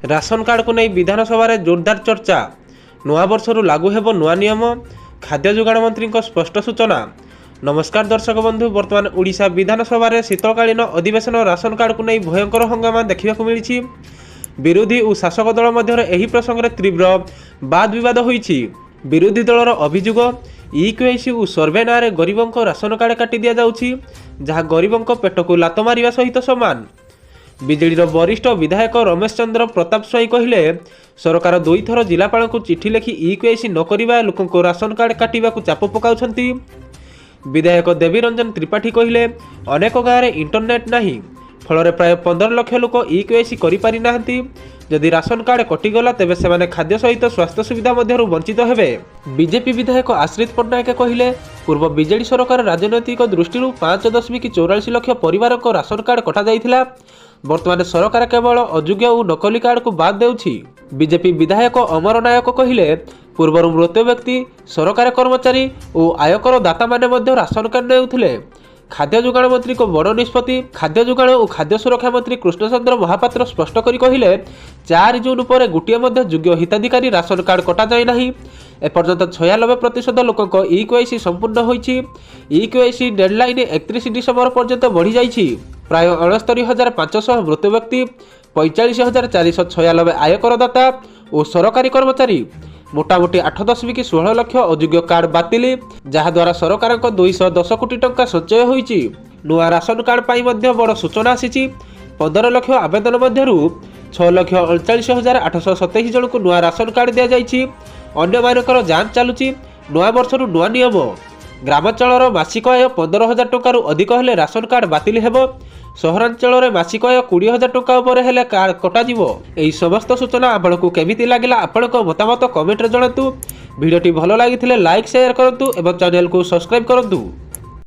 Ration card को नहीं विधानसभा रे जोरदार चर्चा। नूआ वर्षरू लागू हेब नूआ नियम, खाद्य जोगाण मंत्री स्पष्ट सूचना। नमस्कार दर्शक बंधु, बर्तमान ओडिशा विधानसभा रे शीतकालीन अधिवेशन राशन कार्ड को नहीं भयंकर हंगामा देखा मिली। विरोधी और शासक दल मध्य एही प्रसंग में तीव्र वाद विवाद होईछि। विरोधी दलर अभियोग इक्यूआईसी और सर्वे ना गरीबों को राशन कार्ड काटी दि जाउछि, जहाँ गरीबों पेट को लात मारिबा सहित समान। विजेडीर वरिष्ठ विधायक रमेश चंद्र प्रताप स्वाई कहले, सरकार दुई थर जिलापाल को चिठी लिखि इक्यूआईसी न करबा लोकों को राशन कार्ड काटिबा को चाप पकाउछंती। विधायक देवी रंजन त्रिपाठी कहले, अनेक गाँव में इंटरनेट नहीं, फल प्राय 15 लाख लोक इक्यूआईसी करि नाहंती। जदि राशन कार्ड कटिगला तेबे सेमाने खाद्य सहित स्वास्थ्य सुविधा मध्यरु वंचित हेबे। बीजेपी विधायक आश्रित पट्टनायक कहले, पूर्व बीजेडी सरकार राजनैतिक दृष्टि 5.44 लाख परिवार को राशन कार्ड कटा जाइथिला। वर्तमान सरकार केवल अयोग्य और नकली कार्ड को बाद देउछि। बीजेपी विधायक अमर नायक कहले, पूर्व मृत व्यक्ति, सरकारी कर्मचारी और आयकर दाता माने मध्य राशन कार्ड नेउथिले। खाद्य जोगाण मंत्री को बड़ निष्पत्ति। खाद्य जोगाण और खाद्य सुरक्षा मंत्री कृष्णचंद्र महापात्र स्पष्ट करी कहले, 4 जून पर गोटे योग्य हिताधिकारी राशन कार्ड कटा जाए नहीं। एपर्यंत 96% लोक इक्यूआईसी संपूर्ण होईछि। इक्यूआईसी डेडलाइन 31 डिसेम्बर पर्यंत बढ़ी जाइछि। प्राय 69,500 मृत व्यक्ति, 45,496 आयकरदाता और सरकारी कर्मचारी, मोटामोटी 8.16 लाख अयोग्य कार्ड बातिल, जहाद्वारा सरकार 210 कोटी टंका संचय होईछि। नुआ राशन कार्ड पाई मध्य बड़ सूचना आसीछि। 15 लाख आवेदन मध्यरु 6,39,827 जन को नुआ राशन कार्ड दिया जाइछि। अन्य मानकर जांच चालुछि। नुआ वर्षरू नुआ नियम, ग्रामांचलर मासिक आय 15,000 टंका अधिक हेले राशन कार्ड बातिल हेबो। सहरांचल मासिक आय 20,000 टंका उपर हेले कार्ड कटाजिवो। एही समस्त सूचना आपनको केमिति लागिला आपनको मतामत कमेंट रे जणातु। भिडियोटी भलो लागिथिले लाइक शेयर करंतु एवं चैनल को सब्सक्राइब करंतु।